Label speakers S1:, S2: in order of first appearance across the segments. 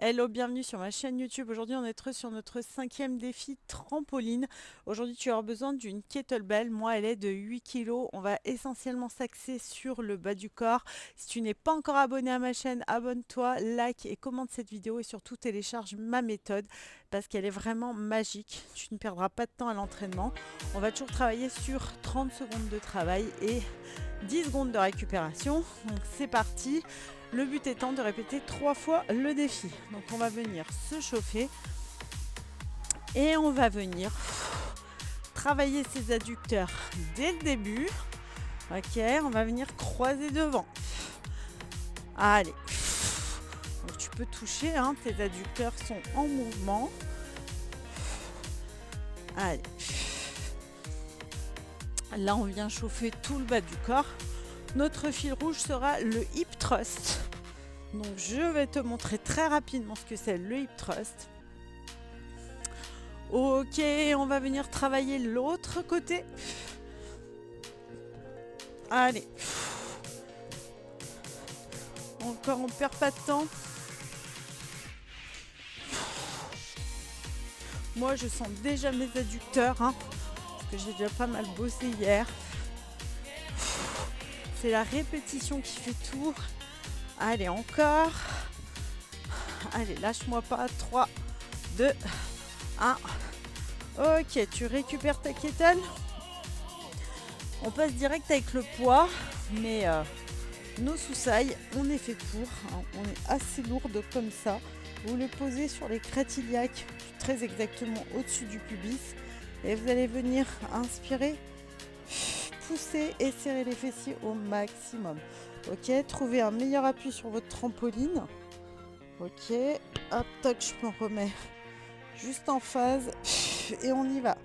S1: Hello, bienvenue sur ma chaîne YouTube. Aujourd'hui, on est sur notre 5e défi trampoline. Aujourd'hui, tu auras besoin d'une kettlebell. Moi, elle est de 8 kg. On va essentiellement s'axer sur le bas du corps. Si tu n'es pas encore abonné à ma chaîne, abonne-toi, like et commente cette vidéo et surtout télécharge ma méthode parce qu'elle est vraiment magique. Tu ne perdras pas de temps à l'entraînement. On va toujours travailler sur 30 secondes de travail et 10 secondes de récupération. Donc, c'est parti. Le but étant de répéter 3 fois le défi. Donc on va venir se chauffer et on va venir travailler ses adducteurs dès le début. Ok, on va venir croiser devant. Allez. Donc tu peux toucher, hein, tes adducteurs sont en mouvement. Allez. Là on vient chauffer tout le bas du corps. Notre fil rouge sera le hip thrust. Donc je vais te montrer très rapidement ce que c'est le hip thrust. Ok, on va venir travailler l'autre côté. Allez. Encore, on perd pas de temps. Moi, je sens déjà mes adducteurs, hein, parce que j'ai déjà pas mal bossé hier. C'est la répétition qui fait tout. Allez, encore. Allez, lâche-moi pas. 3, 2, 1. Ok, tu récupères ta kettle. On passe direct avec le poids, mais nos sous-sailles, on est fait pour. Hein, on est assez lourde comme ça. Vous le posez sur les crêtes iliaques, très exactement au-dessus du pubis. Et vous allez venir inspirer, pousser et serrer les fessiers au maximum. Ok, trouvez un meilleur appui sur votre trampoline. Ok, hop, toc, je me remets juste en phase et on y va.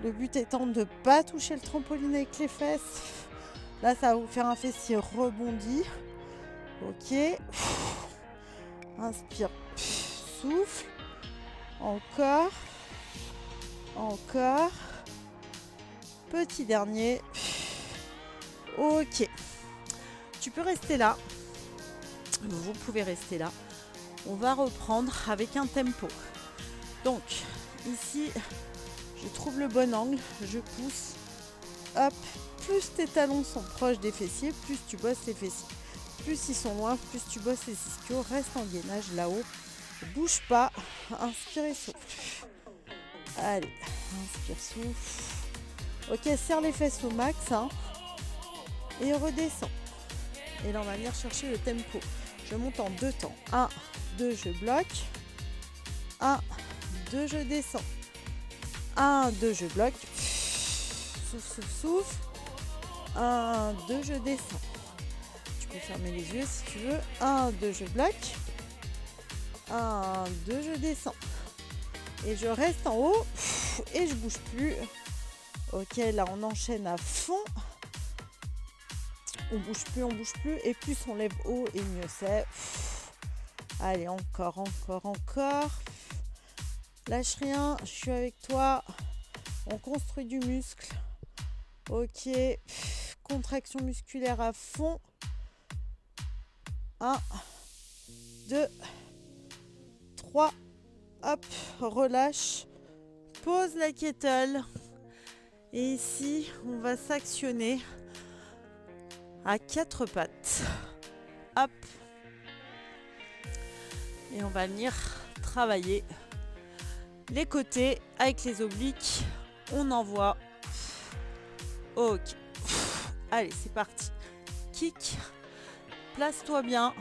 S1: Le but étant de ne pas toucher le trampoline avec les fesses. Là, ça va vous faire un fessier rebondi. Ok, inspire, souffle. Encore, encore. Petit dernier. Ok. Tu peux rester là. Vous pouvez rester là. On va reprendre avec un tempo. Donc, ici, je trouve le bon angle. Je pousse. Hop. Plus tes talons sont proches des fessiers, plus tu bosses les fessiers. Plus ils sont loin, plus tu bosses les ischios. Reste en gainage là-haut. Bouge pas. Inspire et souffle. Allez. Inspire, souffle. Ok, serre les fesses au max. Hein, et redescends. Et là, on va venir chercher le tempo. Je monte en 2 temps. 1, 2, je bloque. 1, 2, je descends. 1, 2, je bloque. Souffle, souffle, souffle. 1, 2, je descends. Tu peux fermer les yeux si tu veux. 1, 2, je bloque. 1, 2, je descends. Et je reste en haut. Et je bouge plus. Ok, là, on enchaîne à fond. On bouge plus, et plus on lève haut et mieux c'est. Allez, encore, encore, encore. Lâche rien, je suis avec toi. On construit du muscle. Ok, contraction musculaire à fond. 1, 2, 3. Hop, relâche. Pose la kettle. Et ici, on va s'actionner à 4 pattes. Hop. Et on va venir travailler les côtés avec les obliques. On envoie. Ok. Allez, c'est parti. Kick. Place-toi bien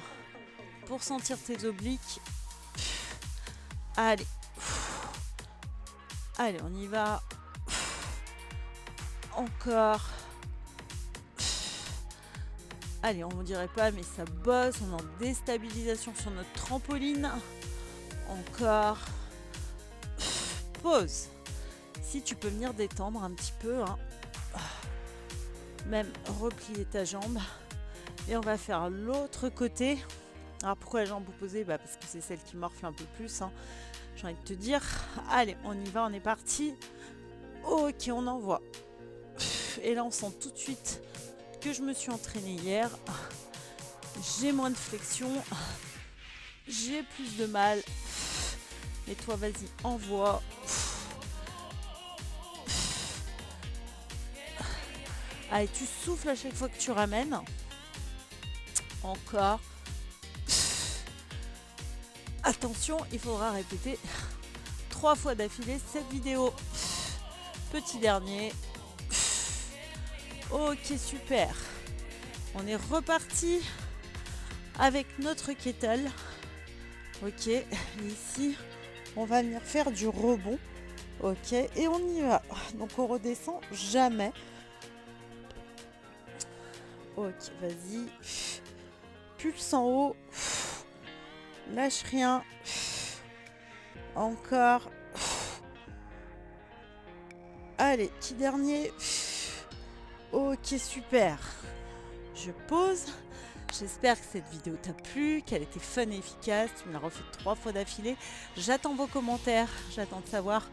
S1: pour sentir tes obliques. Allez. Allez, on y va. Encore. Allez, on ne dirait pas, mais ça bosse. On est en déstabilisation sur notre trampoline. Encore. Pause. Si tu peux venir détendre un petit peu, hein. Même replier ta jambe. Et on va faire l'autre côté. Alors pourquoi la jambe opposée? Parce que c'est celle qui morfle un peu plus, hein. J'ai envie de te dire. Allez, on y va, on est parti. Ok, on envoie. Et là, on sent tout de suite que je me suis entraînée hier. J'ai moins de flexion. j'ai plus de mal. Et toi, vas-y, envoie. Allez, tu souffles à chaque fois que tu ramènes. Encore. Attention, il faudra répéter 3 fois d'affilée cette vidéo. Petit dernier. Ok, super. On est reparti avec notre kettle. Ok, ici, on va venir faire du rebond. Ok, et on y va. Donc, on redescend jamais. Ok, vas-y. Pulse en haut. Lâche rien. Encore. Allez, petit dernier. Ok, super. Je pose. J'espère que cette vidéo t'a plu, qu'elle était fun et efficace. Tu me l'as refait 3 fois d'affilée. J'attends vos commentaires. J'attends de savoir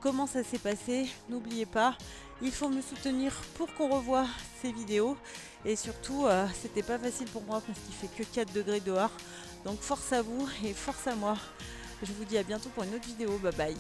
S1: comment ça s'est passé. N'oubliez pas, il faut me soutenir pour qu'on revoie ces vidéos. Et surtout, c'était pas facile pour moi parce qu'il fait que 4 degrés dehors. Donc force à vous et force à moi. Je vous dis à bientôt pour une autre vidéo. Bye bye.